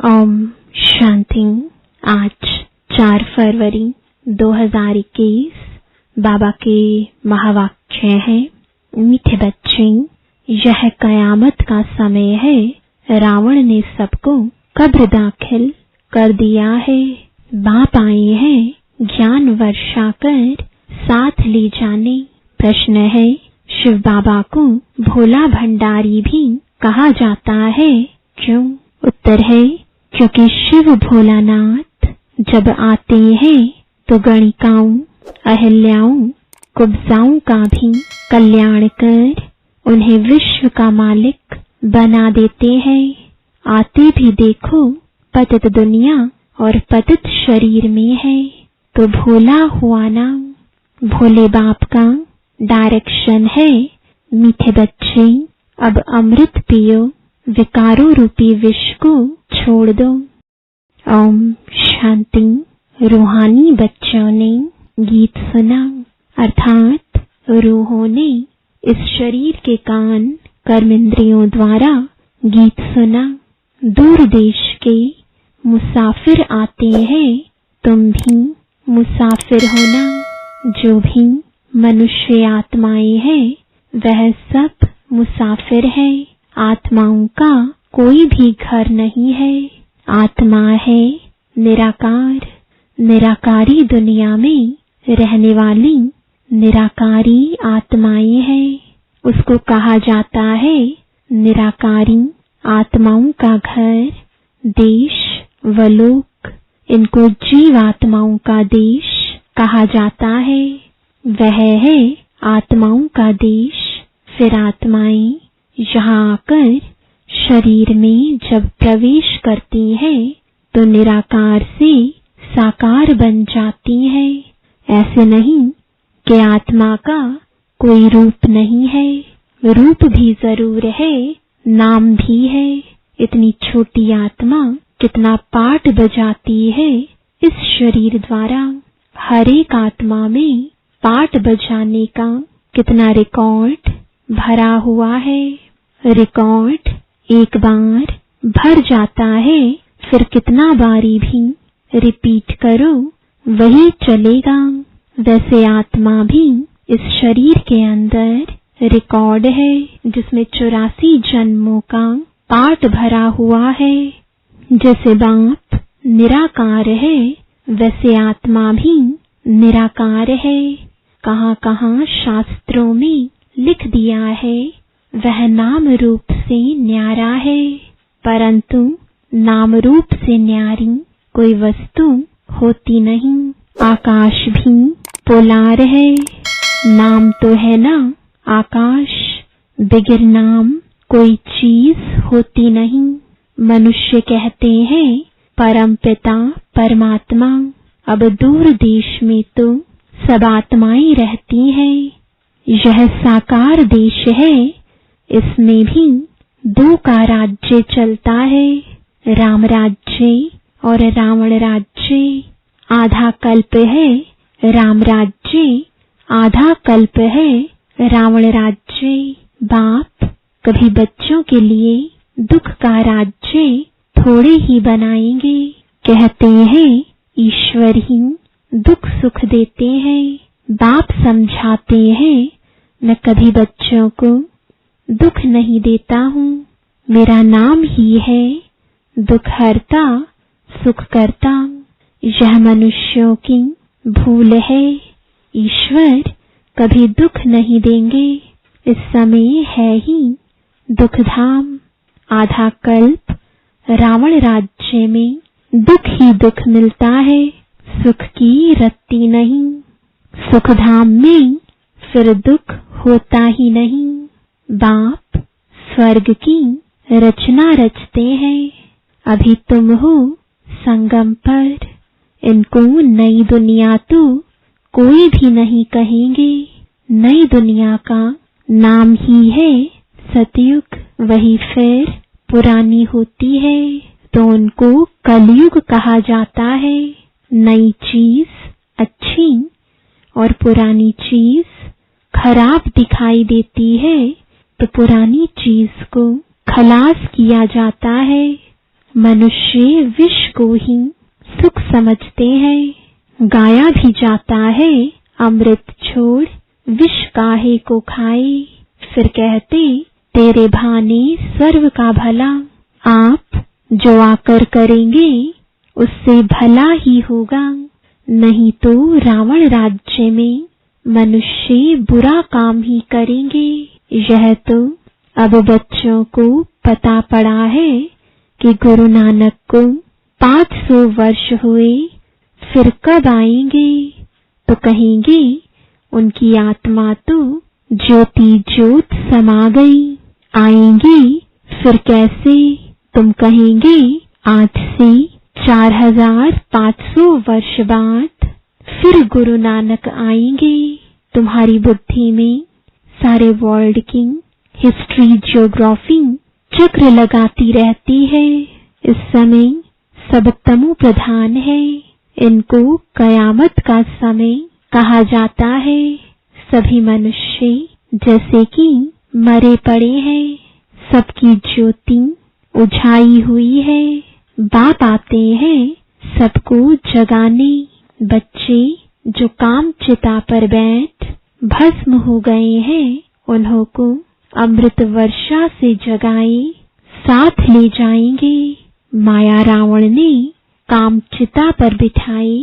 ओम शांति। आज 4 फरवरी 2021 बाबा के महावाक्य हैं। मीठे बच्चे, यह कयामत का समय है। रावण ने सबको कब्र दाखिल कर दिया है। बाप आए हैं ज्ञान वर्षा कर साथ ले जाने। प्रश्न है, शिव बाबा को भोला भंडारी भी कहा जाता है, क्यों? उत्तर है, क्योंकि शिव भोलानाथ जब आते हैं तो गणिकाओं, अहिल्याओं, कुब्जाओं का भी कल्याण कर उन्हें विश्व का मालिक बना देते हैं। आते भी देखो पतित दुनिया और पतित शरीर में है, तो भोला हुआ ना। भोले बाप का डायरेक्शन है, मीठे बच्चे अब अमृत पियो, विकारों रूपी विष को छोड़ दो। ओम शांति। रूहानी बच्चों ने गीत सुना, अर्थात रूहों ने इस शरीर के कान कर्मेंद्रियों द्वारा गीत सुना। दूर देश के मुसाफिर आते हैं, तुम भी मुसाफिर होना। जो भी मनुष्य आत्माएं हैं वह सब मुसाफिर है। आत्माओं का कोई भी घर नहीं है। आत्मा है निराकार। निराकारी दुनिया में रहने वाली निराकारी आत्माएं हैं। उसको कहा जाता है निराकारी आत्माओं का घर, देश व लोक। इनको जीव आत्माओं का देश कहा जाता है। वह है आत्माओं का देश। फिर आत्माएं यहाँ आकर शरीर में जब प्रवेश करती हैं तो निराकार से साकार बन जाती हैं। ऐसे नहीं कि आत्मा का कोई रूप नहीं है। रूप भी जरूर है, नाम भी है। इतनी छोटी आत्मा कितना पाठ बजाती है इस शरीर द्वारा। हर एक आत्मा में पाठ बजाने का कितना रिकॉर्ड भरा हुआ है। रिकॉर्ड एक बार भर जाता है, फिर कितना बारी भी रिपीट करो वही चलेगा। वैसे आत्मा भी इस शरीर के अंदर रिकॉर्ड है, जिसमें 84 जन्मों का पाठ भरा हुआ है। जैसे बाप निराकार है, वैसे आत्मा भी निराकार है। कहाँ कहाँ शास्त्रों में लिख दिया है वह नाम रूप से न्यारा है, परंतु नाम रूप से न्यारी कोई वस्तु होती नहीं। आकाश भी पोलार है। नाम तो है ना आकाश, बिगर नाम कोई चीज होती नहीं। मनुष्य कहते हैं परमपिता परमात्मा। अब दूर देश में तो सब आत्माएं रहती हैं। यह साकार देश है। इसमें भी 2 का राज्य चलता है, राम राज्य और रावण राज्य। आधा कल्प है राम राज्य, आधा कल्प है रावण राज्य। बाप कभी बच्चों के लिए दुख का राज्य थोड़े ही बनाएंगे। कहते हैं ईश्वर ही दुख सुख देते हैं। बाप समझाते हैं मैं कभी बच्चों को दुख नहीं देता हूँ। मेरा नाम ही है दुख हरता सुख करता। यह मनुष्यों की भूल है। ईश्वर कभी दुख नहीं देंगे। इस समय है ही दुख धाम। आधा कल्प रावण राज्य में दुख ही दुख मिलता है, सुख की रत्ती नहीं। सुख धाम में फिर दुख होता ही नहीं। बाप स्वर्ग की रचना रचते हैं। अभी तुम हो संगम पर। इनको नई दुनिया तो कोई भी नहीं कहेंगे। नई दुनिया का नाम ही है सतयुग। वही फिर पुरानी होती है, तो उनको कलयुग कहा जाता है। नई चीज अच्छी और पुरानी चीज खराब दिखाई देती है, तो पुरानी चीज को खलास किया जाता है। मनुष्य विष को ही सुख समझते हैं। गाया भी जाता है अमृत छोड़ विष काहे को खाए। फिर कहते तेरे भाने सर्व का भला। आप जो आकर करेंगे उससे भला ही होगा। नहीं तो रावण राज्य में मनुष्य बुरा काम ही करेंगे। यह तो अब बच्चों को पता पड़ा है कि गुरु नानक को 500 वर्ष हुए, फिर कब आएंगे? तो कहेंगे उनकी आत्मा तो ज्योति ज्योत समा गई। आएंगे फिर कैसे? तुम कहेंगे आज से 4500 वर्ष बाद फिर गुरु नानक आएंगे। तुम्हारी बुद्धि में सारे वर्ल्ड की हिस्ट्री ज्योग्राफी चक्र लगाती रहती है। इस समय सब तमो प्रधान है। इनको कयामत का समय कहा जाता है। सभी मनुष्य जैसे कि मरे पड़े हैं। सबकी ज्योति उझाई हुई है। बाप आते हैं सबको जगाने। बच्चे जो काम चिता पर बैठ भस्म हो गए हैं, उन्हों को अमृत वर्षा से जगाए साथ ले जाएंगे। माया रावण ने काम चिता पर बिठाए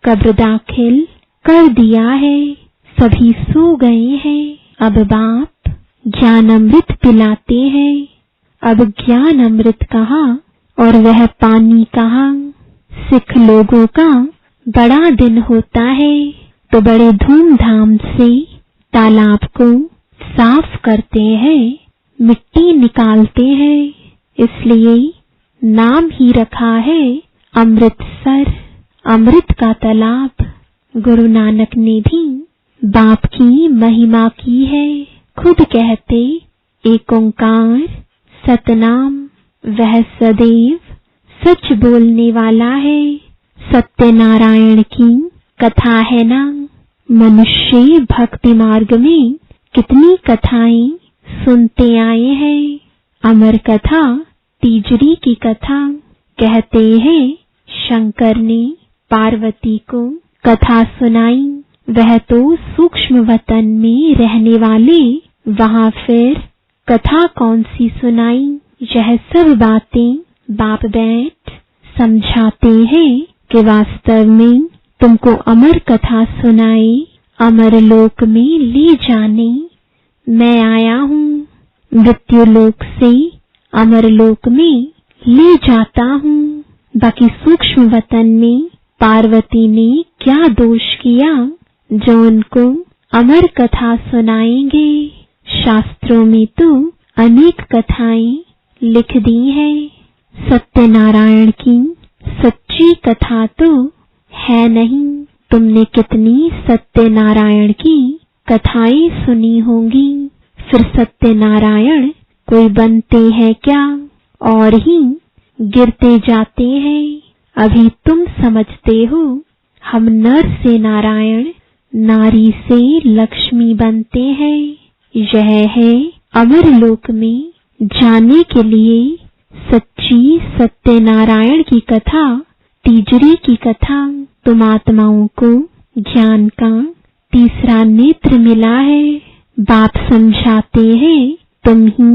कब्र दाखिल कर दिया है। सभी सो गए हैं। अब बाप ज्ञान अमृत पिलाते हैं। अब ज्ञान अमृत कहाँ और वह पानी कहाँ? सिख लोगों का बड़ा दिन होता है तो बड़े धूमधाम से तालाब को साफ करते हैं, मिट्टी निकालते हैं। इसलिए नाम ही रखा है अमृतसर, अमृत का तालाब। गुरु नानक ने भी बाप की महिमा की है। खुद कहते एक ओंकार सतनाम, वह सदैव सच बोलने वाला है। सत्यनारायण की कथा है ना। मनुष्य भक्ति मार्ग में कितनी कथाएं सुनते आए हैं। अमर कथा तीजरी की कथा। कहते हैं शंकर ने पार्वती को कथा सुनाई। वह तो सूक्ष्म वतन में रहने वाले, वहां फिर कथा कौन सी सुनाई? यह सब बातें बाप बैठ समझाते हैं कि वास्तव में तुमको अमर कथा सुनाए, अमर लोक में ले जाने मैं आया हूँ। मृत्यु लोक से अमर लोक में ले जाता हूँ। बाकी सूक्ष्म वतन में पार्वती ने क्या दोष किया जो उनको अमर कथा सुनाएंगे? शास्त्रों में तो अनेक कथाएं लिख दी हैं। सत्यनारायण की सच्ची कथा तो है नहीं। तुमने कितनी सत्यनारायण की कथाएं सुनी होंगी। फिर सत्यनारायण कोई बनते हैं क्या और ही गिरते जाते हैं? अभी तुम समझते हो हम नर से नारायण, नारी से लक्ष्मी बनते हैं। यह है अमर लोक में जाने के लिए सच्ची सत्यनारायण की कथा, तीजरी की कथा। तुम आत्माओं को ज्ञान का तीसरा नेत्र मिला है। बाप समझाते हैं तुम ही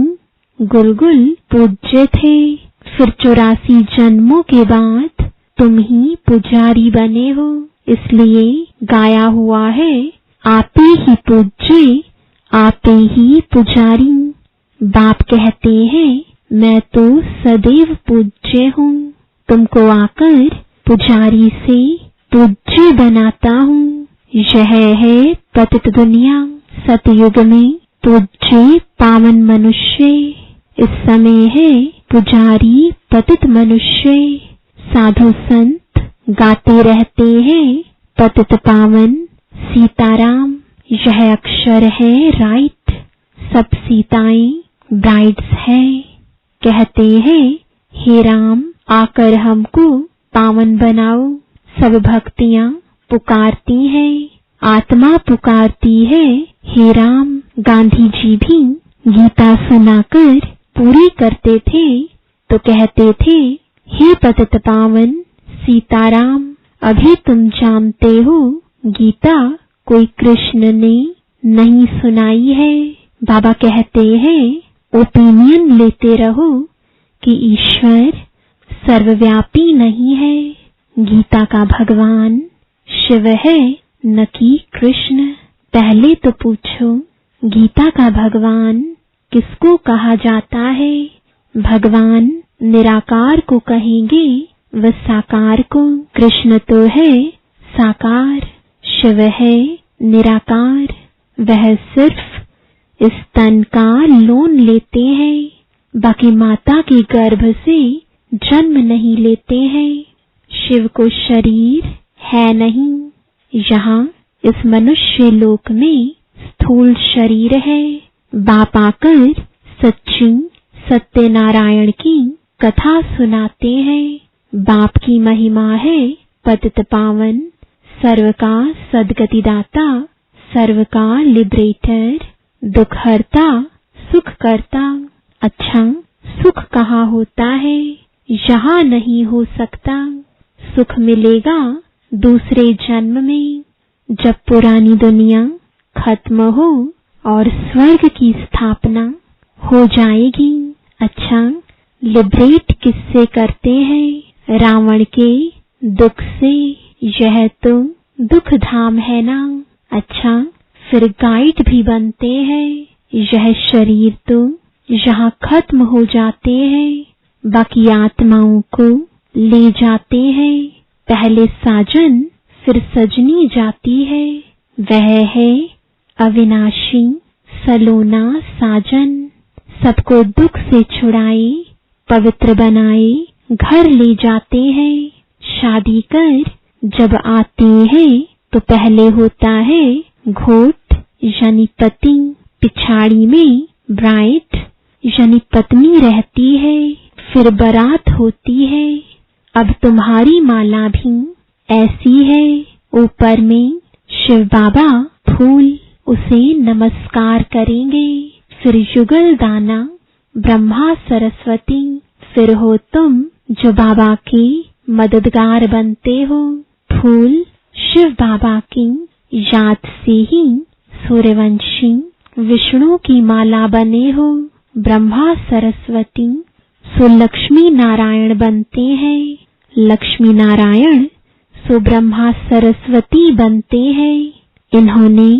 गुलगुल पूज्य थे। फिर 84 जन्मों के बाद तुम ही पुजारी बने हो। इसलिए गाया हुआ है आपे ही पूज्य, आपे ही पुजारी। बाप कहते हैं मैं तो सदैव पूज्य हूँ। तुमको आकर पुजारी से पूज्य बनाता हूँ। यह है पतित दुनिया। सतयुग में पूज्य पावन मनुष्य, इस समय है पुजारी पतित मनुष्य। साधु संत गाते रहते हैं पतित पावन सीताराम। यह अक्षर है राइट। सब सीताएं ब्राइड्स हैं। कहते हैं हे राम आकर हमको पावन बनाओ। सब भक्तियां पुकारती हैं, आत्मा पुकारती है हे राम। गांधी जी भी गीता सुनाकर पूरी करते थे तो कहते थे हे पतित पावन सीताराम, अभी तुम जानते हो गीता कोई कृष्ण ने नहीं सुनाई है। बाबा कहते हैं ओपिनियन लेते रहो कि ईश्वर सर्वव्यापी नहीं है। गीता का भगवान शिव है न कि कृष्ण। पहले तो पूछो गीता का भगवान किसको कहा जाता है? भगवान निराकार को कहेंगे व साकार को। कृष्ण तो है साकार, शिव है निराकार। वह सिर्फ इस तन का लोन लेते हैं, बाकी माता के गर्भ से जन्म नहीं लेते हैं। शिव को शरीर है नहीं। यहाँ इस मनुष्य लोक में स्थूल शरीर है। बाप आकर सच्ची सत्यनारायण की कथा सुनाते हैं। बाप की महिमा है पतित पावन, सर्व का सद्गतिदाता, सर्व का लिबरेटर, दुख हरता, सुख करता। अच्छा, सुख कहाँ होता है? यहाँ नहीं हो सकता। सुख मिलेगा दूसरे जन्म में, जब पुरानी दुनिया खत्म हो और स्वर्ग की स्थापना हो जाएगी। अच्छा, लिबरेट किससे करते हैं? रावण के दुख से। यह तो दुख धाम है ना। अच्छा, फिर गाइड भी बनते हैं। यह शरीर तो यहाँ खत्म हो जाते हैं, बाकी आत्माओं को ले जाते हैं। पहले साजन फिर सजनी जाती है। वह है अविनाशी सलोना साजन। सबको दुख से छुड़ाए, पवित्र बनाए, घर ले जाते हैं। शादी कर जब आते हैं तो पहले होता है घोट यानी पति, पिछाड़ी में ब्राइड यानी पत्नी रहती है, फिर बारात होती है। अब तुम्हारी माला भी ऐसी है। ऊपर में शिव बाबा फूल, उसे नमस्कार करेंगे। फिर युगल दाना ब्रह्मा सरस्वती। फिर हो तुम जो बाबा के मददगार बनते हो। फूल शिव बाबा की याद से ही सूर्यवंशी विष्णु की माला बने हो। ब्रह्मा सरस्वती सो लक्ष्मी नारायण बनते हैं। लक्ष्मी नारायण सो ब्रह्मा सरस्वती बनते हैं। इन्होंने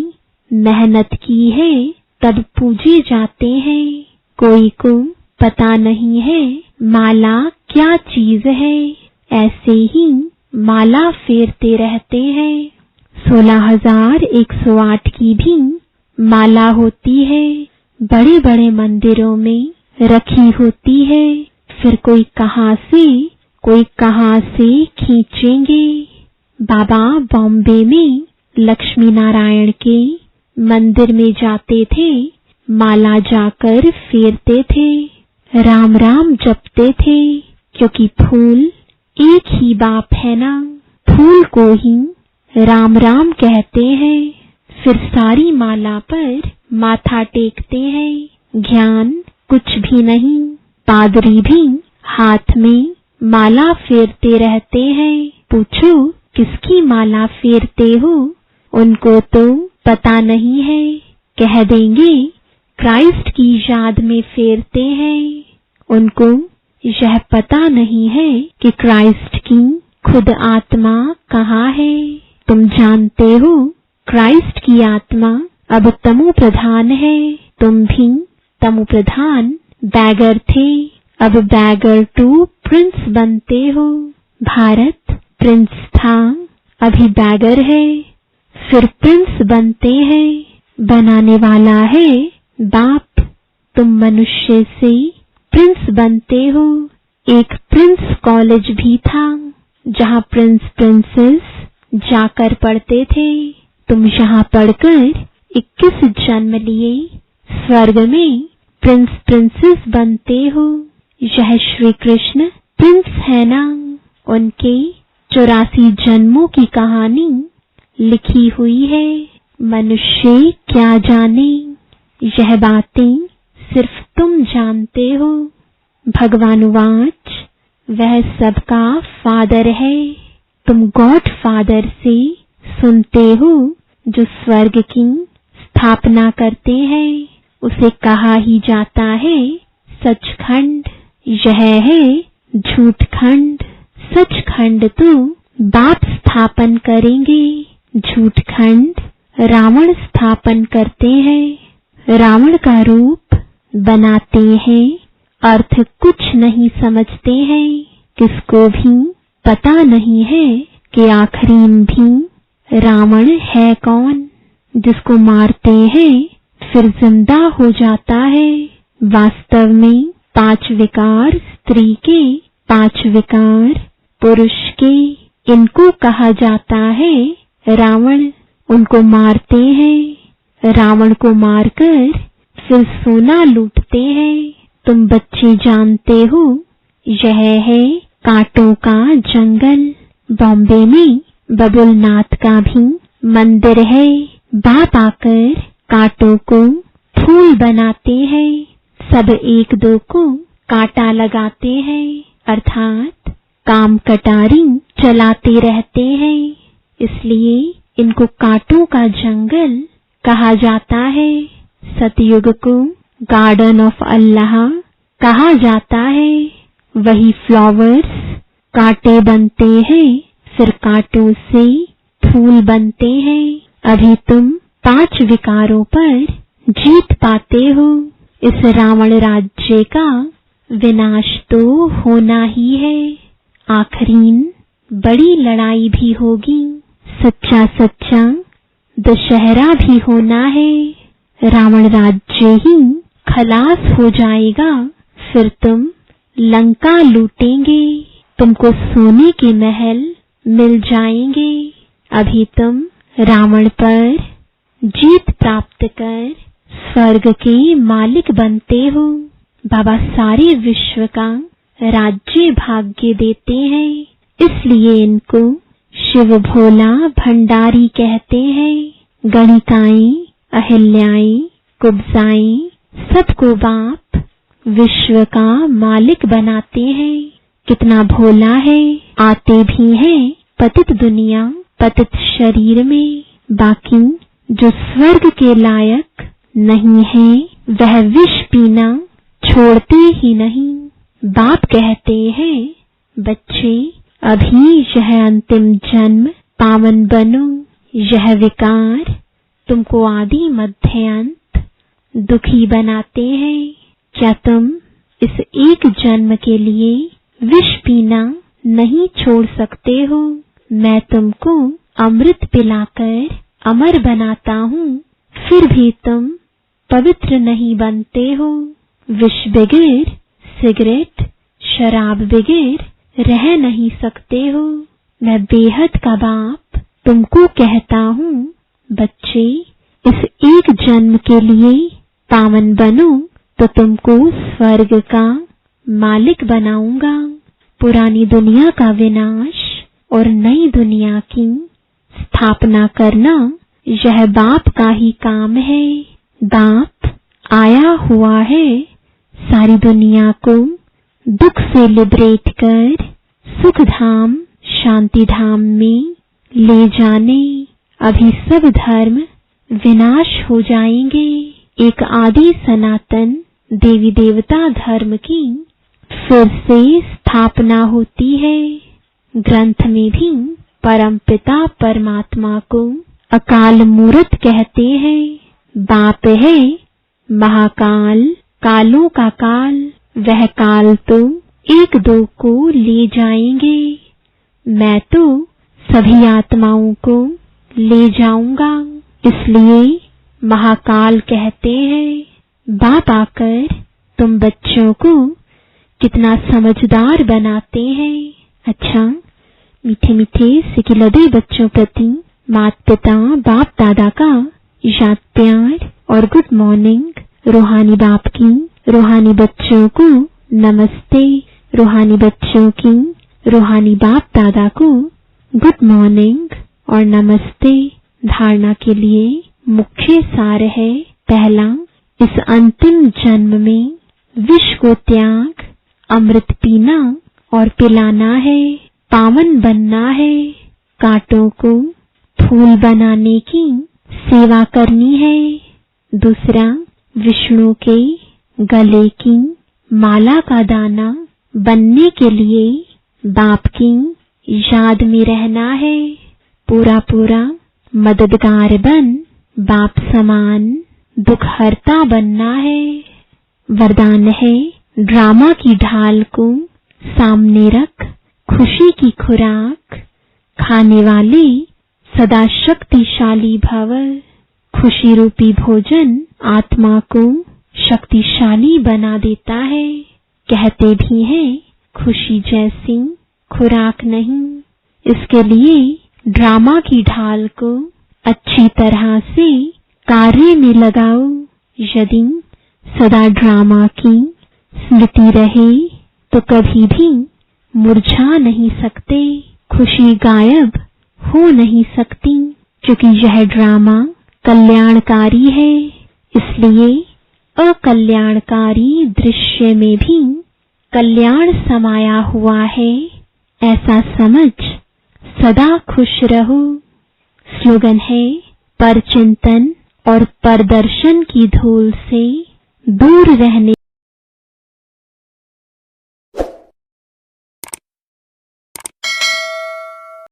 मेहनत की है तब पूजे जाते हैं। कोई को पता नहीं है माला क्या चीज है, ऐसे ही माला फेरते रहते हैं। 16,108 की भी माला होती है, बड़े बड़े मंदिरों में रखी होती है। फिर कोई कहां से खींचेंगे। बाबा बॉम्बे में लक्ष्मी नारायण के मंदिर में जाते थे, माला जाकर फेरते थे, राम राम जपते थे, क्योंकि फूल एक ही बाप है ना। फूल को ही राम राम कहते हैं। फिर सारी माला पर माथा टेकते हैं। ज्ञान कुछ भी नहीं। पादरी भी हाथ में माला फेरते रहते हैं। पूछो किसकी माला फेरते हो? उनको तो पता नहीं है। कह देंगे क्राइस्ट की याद में फेरते हैं। उनको यह पता नहीं है कि क्राइस्ट की खुद आत्मा कहाँ है। तुम जानते हो क्राइस्ट की आत्मा अब तमो प्रधान है। तुम भी तमो प्रधान बैगर थे, अब बैगर टू प्रिंस बनते हो। भारत प्रिंस था, अभी बैगर है, फिर प्रिंस बनते हैं। बनाने वाला है बाप। तुम मनुष्य से प्रिंस बनते हो। एक प्रिंस कॉलेज भी था, जहाँ प्रिंस प्रिंसेस जाकर पढ़ते थे। तुम यहाँ पढ़कर 21 जन्म लिए स्वर्ग में प्रिंस प्रिंसेस बनते हो। यह श्री कृष्ण प्रिंस है ना। उनके 84 जन्मों की कहानी लिखी हुई है। मनुष्य क्या जाने, यह बातें सिर्फ तुम जानते हो। भगवान वाच वह सबका फादर है। तुम गॉड फादर से सुनते हो जो स्वर्ग की स्थापना करते हैं, उसे कहा ही जाता है सचखंड। यह है झूठखंड। सचखंड तो बाप स्थापन करेंगे, झूठखंड रावण स्थापन करते हैं। रावण का रूप बनाते हैं, अर्थ कुछ नहीं समझते हैं। किसको भी पता नहीं है कि आखिरी भी रावण है कौन। जिसको मारते हैं फिर जिंदा हो जाता है। वास्तव में 5 विकार स्त्री के, 5 विकार पुरुष के, इनको कहा जाता है रावण। उनको मारते हैं, रावण को मारकर फिर सोना लूटते हैं। तुम बच्चे जानते हो यह है कांटों का जंगल। बॉम्बे में बबुलनाथ का भी मंदिर है। बाप आकर कांटों को फूल बनाते हैं। सब एक दो को कांटा लगाते हैं, अर्थात काम कटारी चलाते रहते हैं। इसलिए इनको कांटों का जंगल कहा जाता है। सतयुग को गार्डन ऑफ अल्लाह कहा जाता है। वही फ्लावर्स कांटे बनते हैं, फिर कांटों से फूल बनते हैं। अभी तुम 5 विकारों पर जीत पाते हो। इस रावण राज्य का विनाश तो होना ही है। आखिरीन बड़ी लड़ाई भी होगी। सच्चा सच्चा दशहरा भी होना है। रावण राज्य ही खलास हो जाएगा, फिर तुम लंका लूटेंगे। तुमको सोने के महल मिल जाएंगे। अभी तुम रावण पर जीत प्राप्त कर स्वर्ग के मालिक बनते हो। बाबा सारे विश्व का राज्य भाग्य देते हैं, इसलिए इनको शिव भोला भंडारी कहते हैं। गणिकाएं, अहिल्याएं, कुब्जाएं, सबको बाप विश्व का मालिक बनाते हैं। कितना भोला है। आते भी हैं पतित दुनिया, पतित शरीर में। बाकी जो स्वर्ग के लायक नहीं है वह विष पीना छोड़ते ही नहीं। बाप कहते हैं बच्चे अभी यह अंतिम जन्म पावन बनो। यह विकार तुमको आदि मध्य अंत दुखी बनाते हैं। क्या तुम इस एक जन्म के लिए विष पीना नहीं छोड़ सकते हो? मैं तुमको अमृत पिलाकर अमर बनाता हूँ, फिर भी तुम पवित्र नहीं बनते हो। विष बगैर, सिगरेट, शराब बगैर रह नहीं सकते हो। मैं बेहद का बाप तुमको कहता हूँ बच्चे इस एक जन्म के लिए पावन बनो तो तुमको स्वर्ग का मालिक बनाऊंगा। पुरानी दुनिया का विनाश और नई दुनिया की स्थापना करना यह बाप का ही काम है। बाप आया हुआ है सारी दुनिया को दुख से लिबरेट कर सुख धाम, शांति धाम में ले जाने। अभी सब धर्म विनाश हो जाएंगे। एक आदि सनातन देवी देवता धर्म की फिर से स्थापना होती है। ग्रंथ में भी परमपिता परमात्मा को अकाल मूर्त कहते हैं। बाप है महाकाल, कालों का काल। वह काल तो एक दो को ले जाएंगे। मैं तो सभी आत्माओं को ले जाऊंगा, इसलिए महाकाल कहते हैं। बाप आकर तुम बच्चों को कितना समझदार बनाते हैं। अच्छा, मीठे मीठे सिकिलदे बच्चों प्रति माता पिता बाप दादा का याद प्यार और गुड मॉर्निंग। रूहानी बाप की रूहानी बच्चों को नमस्ते। रूहानी बच्चों की रूहानी बाप दादा को गुड मॉर्निंग और नमस्ते। धारणा के लिए मुख्य सार है। पहला, इस अंतिम जन्म में विष को त्याग अमृत पीना और पिलाना है, पावन बनना है, कांटों को फूल बनाने की सेवा करनी है। दूसरा, विष्णु के गले की माला का दाना बनने के लिए बाप की याद में रहना है। पूरा पूरा मददगार बन बाप समान दुखहर्ता बनना है। वरदान है, ड्रामा की ढाल को सामने रख खुशी की खुराक खाने वाले सदा शक्तिशाली भव। खुशी रूपी भोजन आत्मा को शक्तिशाली बना देता है। कहते भी हैं खुशी जैसी खुराक नहीं। इसके लिए ड्रामा की ढाल को अच्छी तरह से कार्य में लगाओ। यदि सदा ड्रामा की स्मृति रहे तो कभी भी मुरझा नहीं सकते, खुशी गायब हो नहीं सकती, क्योंकि यह ड्रामा कल्याणकारी है। इसलिए अकल्याणकारी दृश्य में भी कल्याण समाया हुआ है, ऐसा समझ सदा खुश रहो। स्लोगन है, परचिंतन और परदर्शन की धूल से दूर रहने